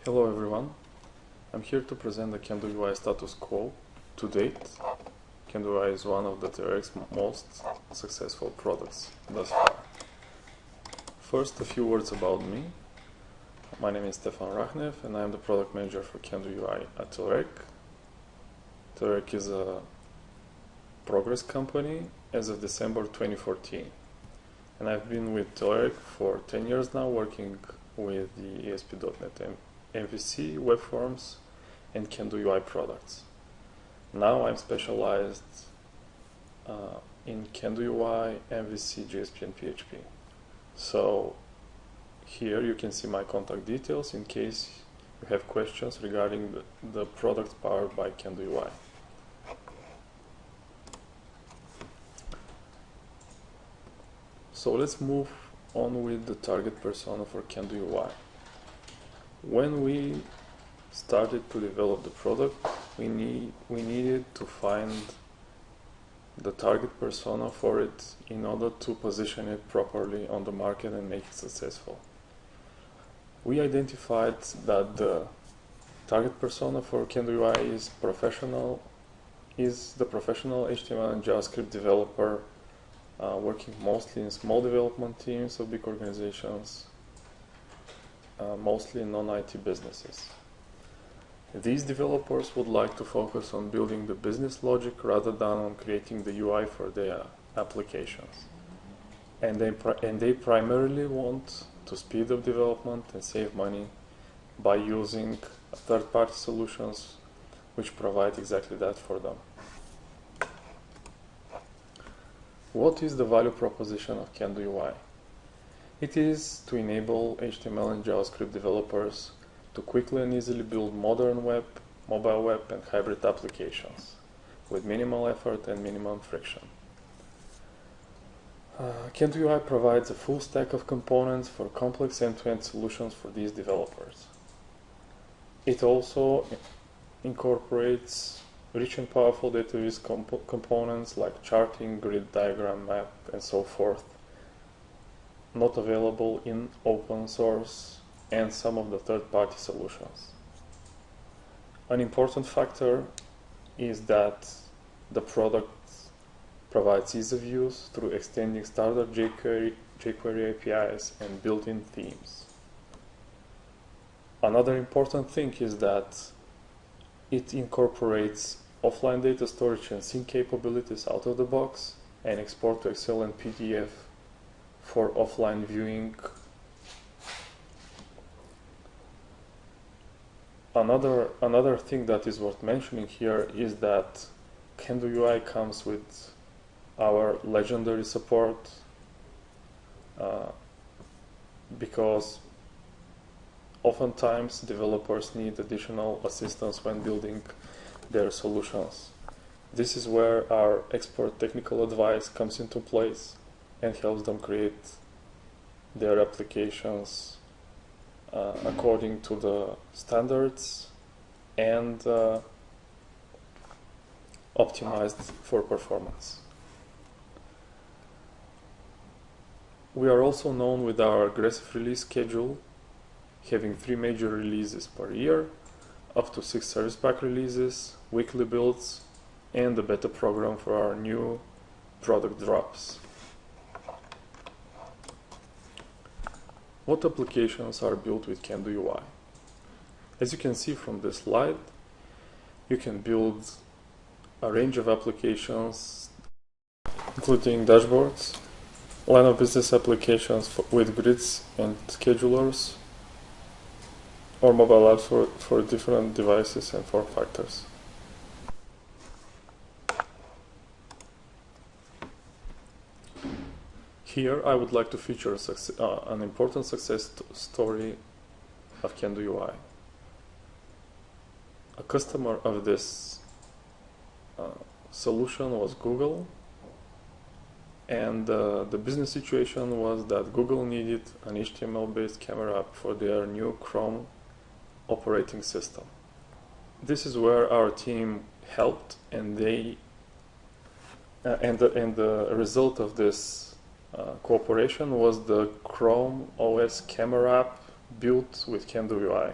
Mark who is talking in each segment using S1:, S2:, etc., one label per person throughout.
S1: Hello everyone, I'm here to present the Kendo UI status quo. To date, Kendo UI is one of the TRX most successful products thus far. First, a few words about me. My name is Stefan Rachnev and I'm the product manager for Kendo UI at Telerik. Telerik is a progress company as of December 2014. And I've been with Telerik for 10 years now, working with the ASP.NET MVC, web forms, and Kendo UI products. Now I'm specialized in Kendo UI, MVC, JSP, and PHP. So here you can see my contact details in case you have questions regarding the products powered by Kendo UI. So let's move on with the target persona for Kendo UI. When we started to develop the product, we needed to find the target persona for it in order to position it properly on the market and make it successful. We identified that the target persona for Kendo UI is the professional HTML and JavaScript developer working mostly in small development teams of big organizations, mostly non-IT businesses. These developers would like to focus on building the business logic rather than on creating the UI for their applications. And they primarily want to speed up development and save money by using third-party solutions which provide exactly that for them. What is the value proposition of Kendo UI? It is to enable HTML and JavaScript developers to quickly and easily build modern web, mobile web, and hybrid applications with minimal effort and minimum friction. Kendo UI provides a full stack of components for complex end-to-end solutions for these developers. It also incorporates rich and powerful database components like charting, grid diagram, map, and so forth, not available in open source and some of the third-party solutions. An important factor is that the product provides ease of use through extending standard jQuery APIs and built-in themes. Another important thing is that it incorporates offline data storage and sync capabilities out of the box and export to Excel and PDF for offline viewing. Another thing that is worth mentioning here is that Kendo UI comes with our legendary support because oftentimes developers need additional assistance when building their solutions. This is where our expert technical advice comes into place and helps them create their applications according to the standards and optimized for performance. We are also known with our aggressive release schedule, having 3 major releases per year, up to 6 service pack releases, weekly builds, and the beta program for our new product drops. What applications are built with Kendo UI? As you can see from this slide, you can build a range of applications, including dashboards, line of business applications with grids and schedulers, or mobile apps for different devices and form factors. Here I would like to feature an important success story of Kendo UI. A customer of this solution was Google, and the business situation was that Google needed an HTML-based camera app for their new Chrome operating system. This is where our team helped, and the result of this cooperation was the Chrome OS camera app built with Kendo UI.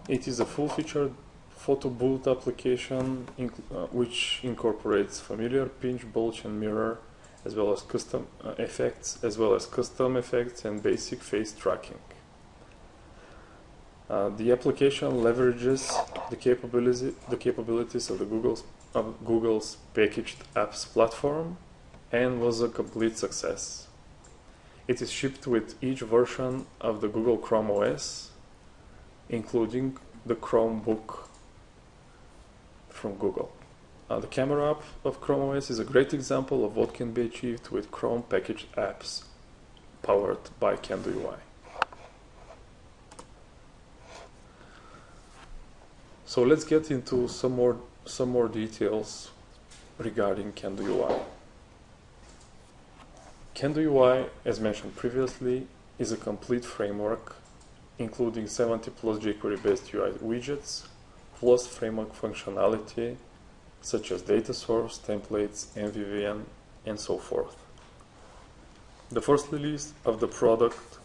S1: It is a full-featured photo booth application which incorporates familiar pinch, bulge, and mirror, as well as custom effects, and basic face tracking. The application leverages the capabilities of Google's packaged apps platform and was a complete success. It is shipped with each version of the Google Chrome OS, including the Chromebook from Google. The camera app of Chrome OS is a great example of what can be achieved with Chrome packaged apps powered by CanDoUI. So let's get into some more details regarding CanDoUI. CanDoUI, as mentioned previously, is a complete framework including 70 plus jQuery-based UI widgets, plus framework functionality such as data source, templates, MVVM, and so forth. The first release of the product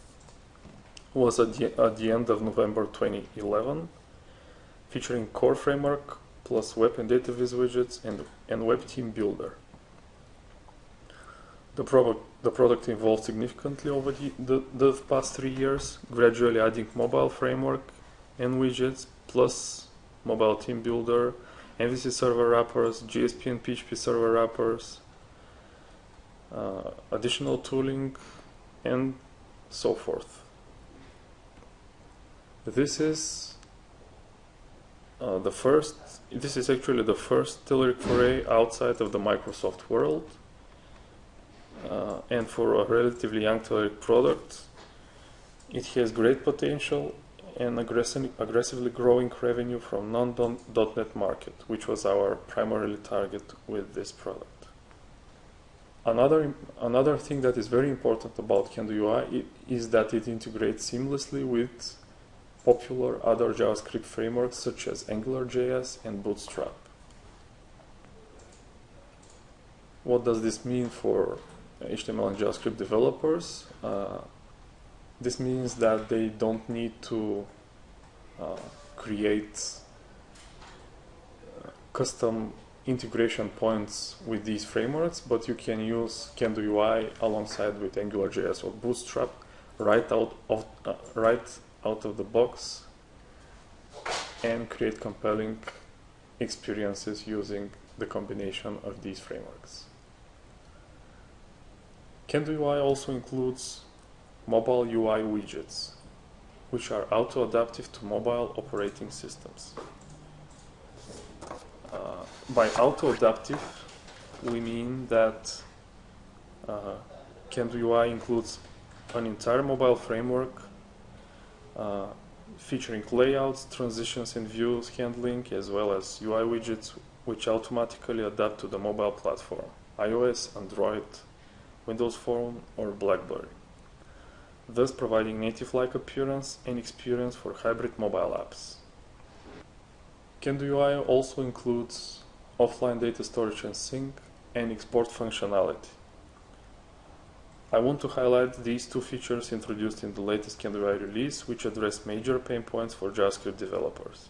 S1: was at the end of November 2011, featuring core framework plus web and data viz widgets and web team builder. The product evolved significantly over the past 3 years, gradually adding mobile framework and widgets, plus mobile team builder, MVC server wrappers, GSP and PHP server wrappers, additional tooling, and so forth. This is actually the first Telerik foray outside of the Microsoft world. And for a relatively young Telerik product, it has great potential and aggressively growing revenue from non.NET market, which was our primary target with this product. Another thing that is very important about CanDoUI is that it integrates seamlessly with popular other JavaScript frameworks such as AngularJS and Bootstrap. What does this mean for HTML and JavaScript developers? This means that they don't need to create custom integration points with these frameworks, but you can use CanDoUI alongside with AngularJS or Bootstrap right out of the box and create compelling experiences using the combination of these frameworks. CanDoUI also includes mobile UI widgets, which are auto-adaptive to mobile operating systems. By auto-adaptive, we mean that CanDoUI includes an entire mobile framework featuring layouts, transitions, and views handling, as well as UI widgets which automatically adapt to the mobile platform, iOS, Android, Windows Phone, or BlackBerry, thus providing native-like appearance and experience for hybrid mobile apps. CanDoUI also includes offline data storage and sync and export functionality. I want to highlight these two features introduced in the latest CanDoUI release, which address major pain points for JavaScript developers.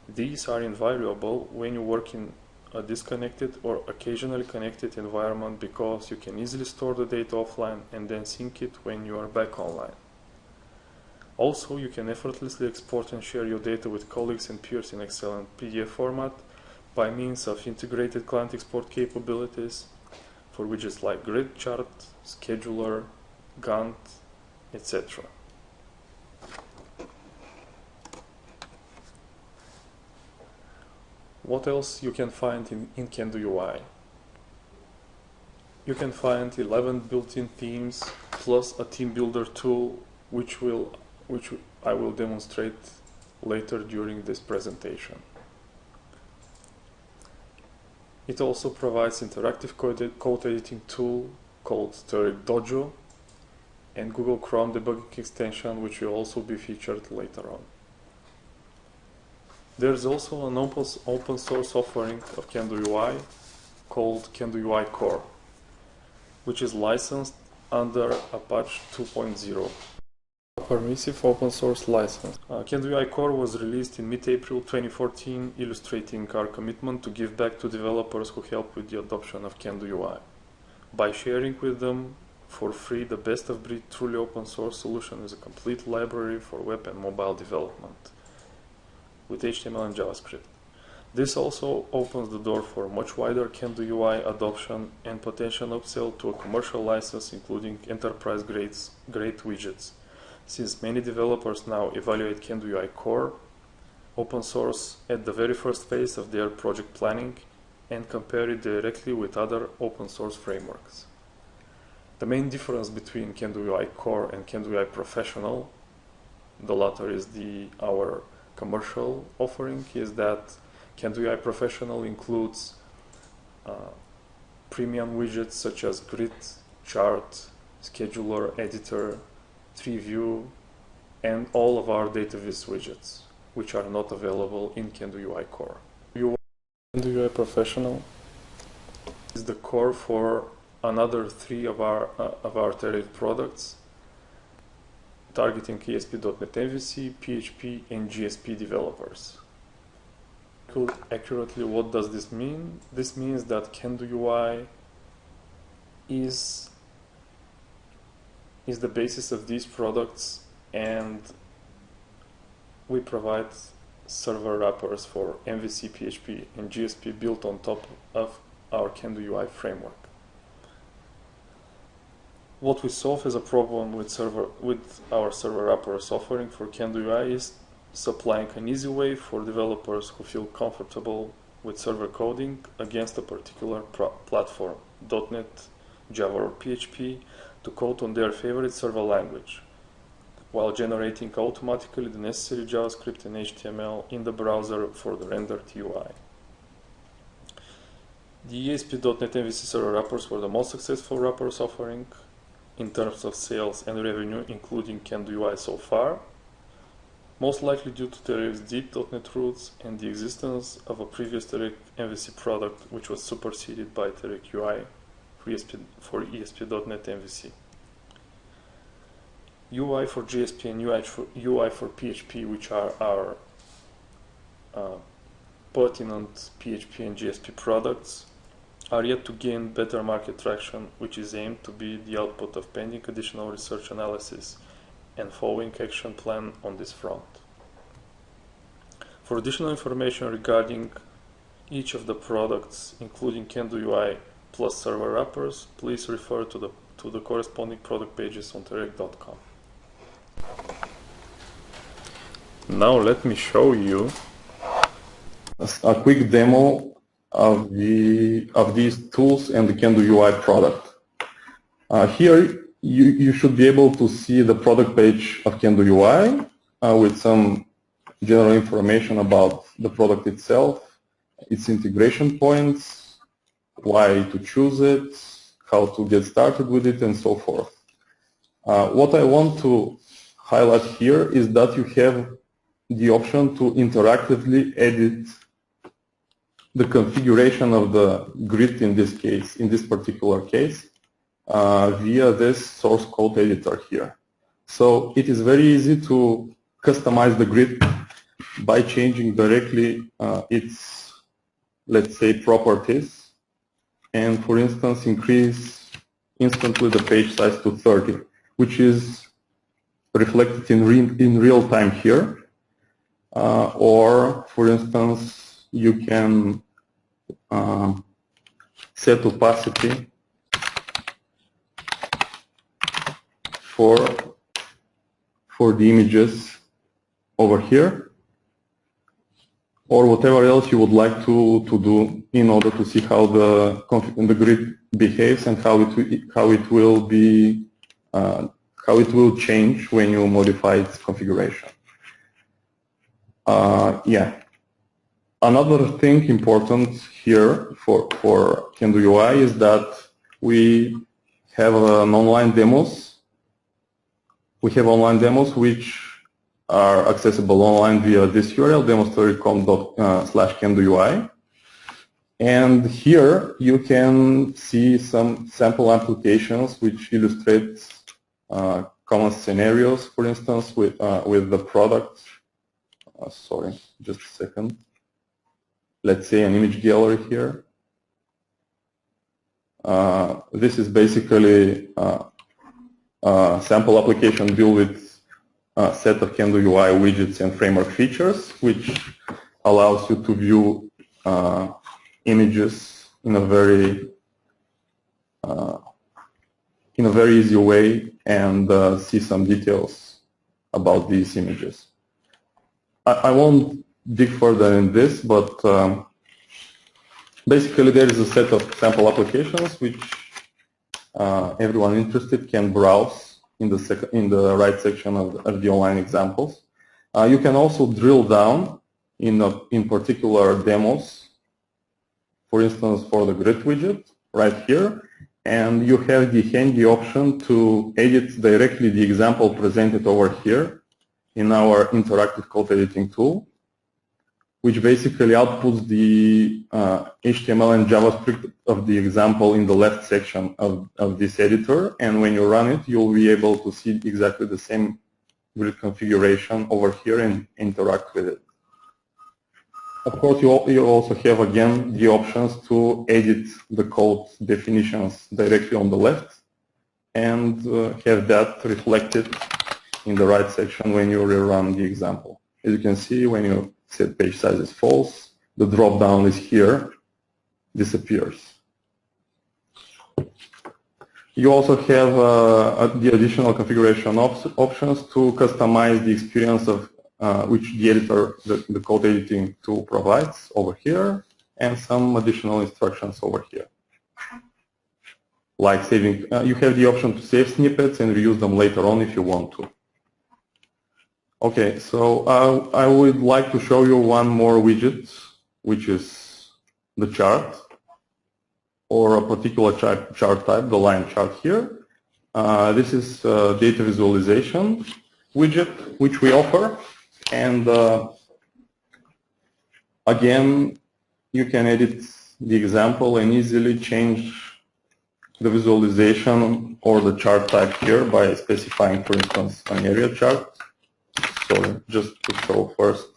S1: These are invaluable when you work in a disconnected or occasionally connected environment, because you can easily store the data offline and then sync it when you are back online. Also, you can effortlessly export and share your data with colleagues and peers in Excel and PDF format by means of integrated client export capabilities for widgets like grid chart, scheduler, Gantt, etc. What else you can find in CanDoUI? You can find 11 built-in themes plus a team builder tool, which I will demonstrate later during this presentation. It also provides interactive code editing tool called Telerik Dojo and Google Chrome debugging extension, which will also be featured later on. There's also an open source offering of CanDoUI called CanDoUI Core, which is licensed under Apache 2.0. A permissive open source license. CanDoUI Core was released in mid-April 2014, illustrating our commitment to give back to developers who help with the adoption of CanDoUI. By sharing with them for free the best-of-breed truly open source solution is a complete library for web and mobile development with HTML and JavaScript. This also opens the door for much wider CanDoUI adoption and potential upsell to a commercial license, including enterprise-grade widgets. Since many developers now evaluate CanDoUI Core open source at the very first phase of their project planning and compare it directly with other open source frameworks. The main difference between CanDoUI Core and CanDoUI Professional, the latter is our commercial offering, is that CanDoUI Professional includes premium widgets such as grid, chart, scheduler, editor, tree view, and all of our DataVis widgets, which are not available in CanDoUI Core. CanDoUI Professional is the core for another three of our Terrace products, targeting ASP.NET MVC, PHP, and GSP developers. Accurately, what does this mean? This means that CanDoUI is the basis of these products, and we provide server wrappers for MVC, PHP, and GSP built on top of our CanDoUI framework. What we solve as a problem with our server wrappers offering for CanDoUI is supplying an easy way for developers who feel comfortable with server coding against a particular platform, .NET, Java, or PHP, to code on their favorite server language, while generating automatically the necessary JavaScript and HTML in the browser for the rendered UI. The ASP.NET MVC server wrappers were the most successful wrappers offering in terms of sales and revenue, including CanDoUI so far, most likely due to Terek's deep .NET roots and the existence of a previous Terek MVC product which was superseded by Terek UI for ESP.NET MVC. UI for GSP and UI for PHP, which are our pertinent PHP and GSP products, are yet to gain better market traction, which is aimed to be the output of pending additional research analysis and following action plan on this front. For additional information regarding each of the products, including CanDoUI plus server wrappers, please refer to the corresponding product pages on Terek.com. Now let me show you
S2: a quick demo of these tools and the CanDoUI product. Here you should be able to see the product page of CanDoUI with some general information about the product itself, its integration points, why to choose it, how to get started with it, and so forth. What I want to highlight here is that you have the option to interactively edit the configuration of the grid in this particular case, via this source code editor here. So it is very easy to customize the grid by changing directly its, let's say, properties, and for instance increase instantly the page size to 30, which is reflected in real time here. Or for instance you can set opacity for the images over here, or whatever else you would like to do in order to see how the grid behaves and how it will change when you modify its configuration. Another thing important here for CanDoUI is that we have online demos. We have online demos which are accessible online via this URL, demostory.com/CanDoUI. And here you can see some sample applications which illustrate common scenarios, for instance, with the product. Sorry, just a second. Let's say an image gallery here. This is basically a sample application built with a set of Kendo UI widgets and framework features, which allows you to view images in a very easy way and see some details about these images. I won't dig further in this, but basically there is a set of sample applications which everyone interested can browse in the right section of the online examples. You can also drill down in particular demos, for instance for the grid widget right here, and you have the handy option to edit directly the example presented over here in our interactive code editing tool, which basically outputs the HTML and JavaScript of the example in the left section of this editor, and when you run it, you'll be able to see exactly the same grid configuration over here and interact with it. Of course, you also have, again, the options to edit the code definitions directly on the left and have that reflected in the right section when you rerun the example. As you can see, when you set page size is false, the drop-down is here, disappears. You also have the additional configuration options to customize the experience of which the editor, the code editing tool provides over here, and some additional instructions over here. Like saving, you have the option to save snippets and reuse them later on if you want to. Okay, so I would like to show you one more widget, which is the chart, or a particular chart type, the line chart here. This is data visualization widget, which we offer. And again, you can edit the example and easily change the visualization or the chart type here by specifying, for instance, an area chart. So just to show first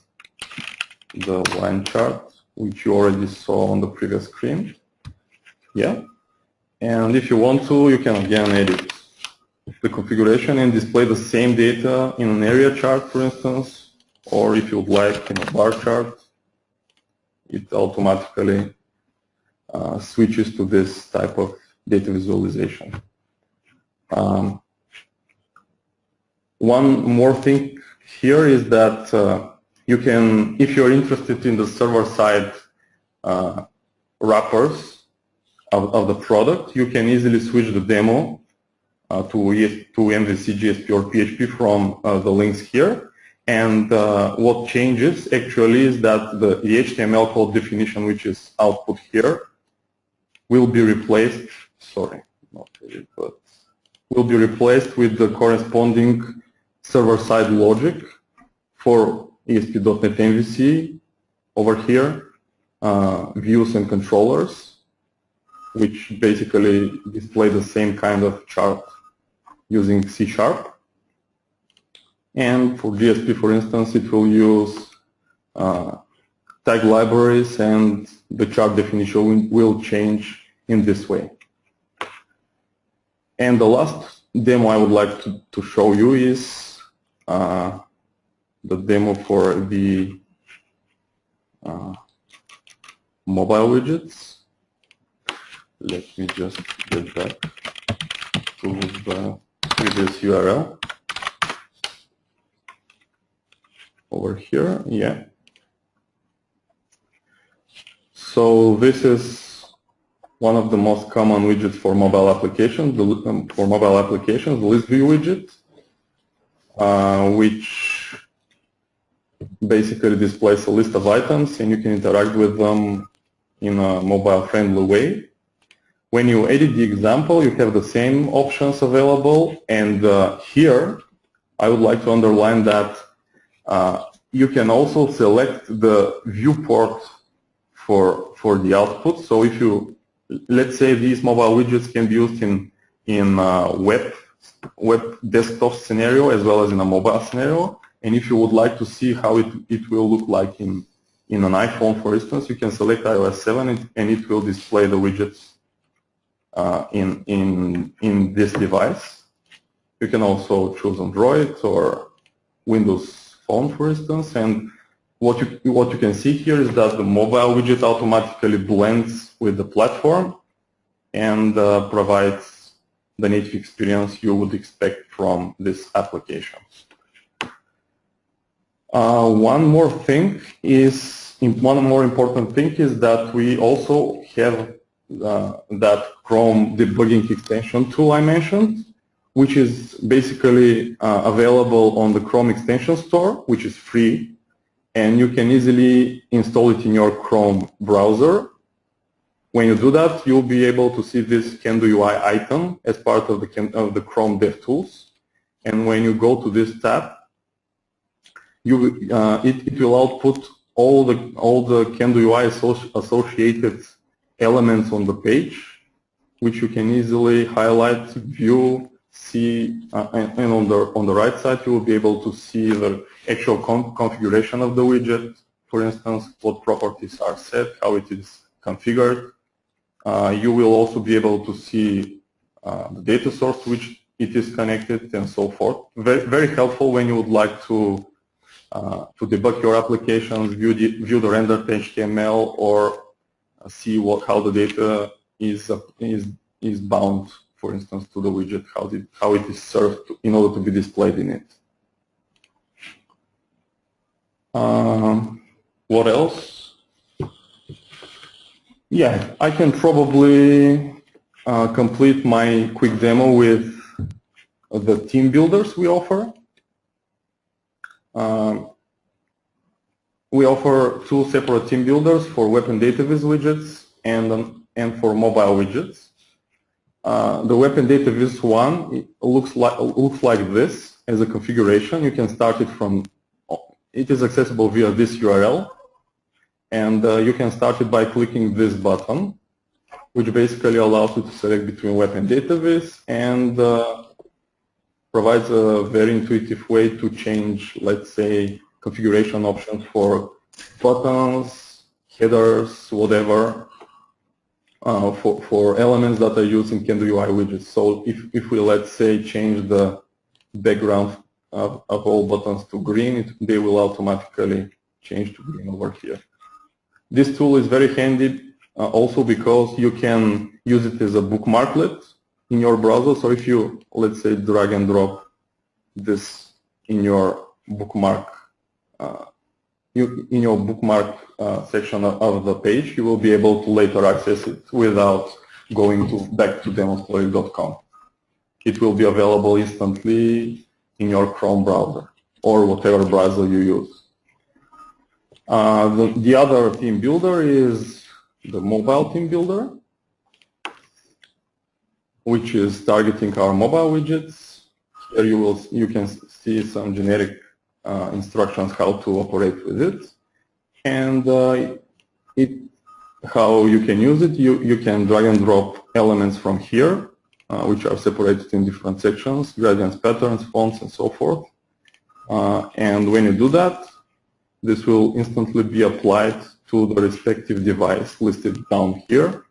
S2: the line chart, which you already saw on the previous screen. Yeah. And if you want to, you can again edit the configuration and display the same data in an area chart, for instance, or if you would like in a bar chart, it automatically switches to this type of data visualization. One more thing here is that you can, if you're interested in the server-side wrappers of the product, you can easily switch the demo to MVC, GSP, or PHP from the links here. And what changes actually is that the HTML code definition, which is output here, will be replaced, sorry, not really, but will be replaced with the corresponding server-side logic for ESP.NET MVC over here, views and controllers, which basically display the same kind of chart using C#. And for GSP, for instance, it will use tag libraries, and the chart definition will change in this way. And the last demo I would like to show you is the demo for the mobile widgets. Let me just get back to the previous URL. Over here, yeah. So this is one of the most common widgets for mobile applications, the list view widget, which basically displays a list of items and you can interact with them in a mobile-friendly way. When you edit the example, you have the same options available, and here I would like to underline that you can also select the viewport for the output. So if you, let's say these mobile widgets can be used in web web desktop scenario as well as in a mobile scenario. And if you would like to see how it will look like in an iPhone, for instance, you can select iOS 7 and it will display the widgets in this device. You can also choose Android or Windows Phone, for instance. And what you can see here is that the mobile widget automatically blends with the platform and provides the native experience you would expect from this application. One more important thing is that we also have that Chrome debugging extension tool I mentioned, which is basically available on the Chrome Extension Store, which is free, and you can easily install it in your Chrome browser. When you do that, you'll be able to see this Kendo UI item as part of the Chrome DevTools. And when you go to this tab, it will output all the Kendo UI associated elements on the page, which you can easily highlight, view, see, and on the right side you will be able to see the actual configuration of the widget, for instance, what properties are set, how it is configured. You will also be able to see the data source to which it is connected and so forth. Very, very helpful when you would like to debug your applications, view the rendered HTML, or see how the data is bound, for instance, to the widget, how it is served in order to be displayed in it. What else? Yeah, I can probably complete my quick demo with the team builders we offer. We offer two separate team builders for web and data viz widgets and for mobile widgets. The web and data viz one looks like this as a configuration. You can start it from, it is accessible via this URL, and you can start it by clicking this button, which basically allows you to select between web and data viz and provides a very intuitive way to change, let's say, configuration options for buttons, headers, whatever, for elements that are used in Kendo UI widgets. So if we, let's say, change the background of all buttons to green, they will automatically change to green over here. This tool is very handy also because you can use it as a bookmarklet in your browser. So if you, let's say, drag and drop this in your bookmark section of the page, you will be able to later access it without going back to demostory.com. It will be available instantly in your Chrome browser or whatever browser you use. The other team builder is the mobile team builder, which is targeting our mobile widgets. Here you can see some generic instructions how to operate with it, and how you can use it. You can drag and drop elements from here, which are separated in different sections, gradients, patterns, fonts, and so forth. And when you do that, this will instantly be applied to the respective device listed down here,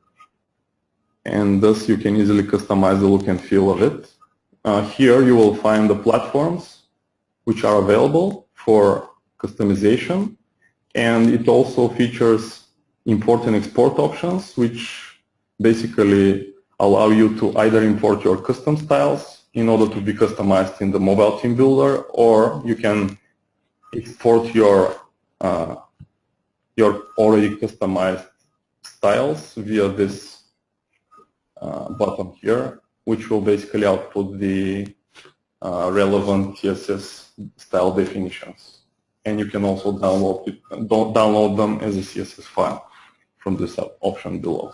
S2: and thus you can easily customize the look and feel of it. Here you will find the platforms which are available for customization, and it also features import and export options, which basically allow you to either import your custom styles in order to be customized in the mobile team builder, or you can export your already customized styles via this button here, which will basically output the relevant CSS style definitions. And you can also download them as a CSS file from this option below.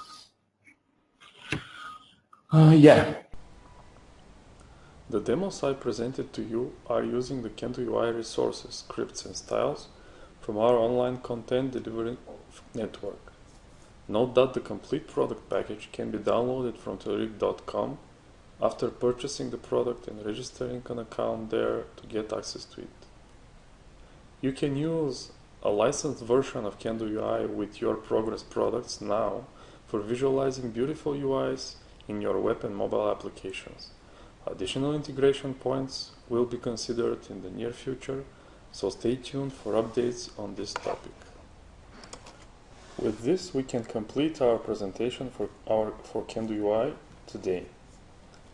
S2: Yeah.
S1: The demos I presented to you are using the Kendo UI resources, scripts, and styles from our online content delivery network. Note that the complete product package can be downloaded from Telerik.com after purchasing the product and registering an account there to get access to it. You can use a licensed version of Kendo UI with your Progress products now for visualizing beautiful UIs in your web and mobile applications. Additional integration points will be considered in the near future, so stay tuned for updates on this topic. With this, we can complete our presentation for Kendo UI today.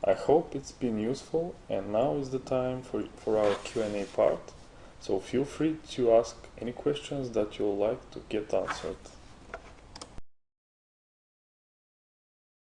S1: I hope it's been useful, and now is the time for our Q&A part, so feel free to ask any questions that you'd like to get answered.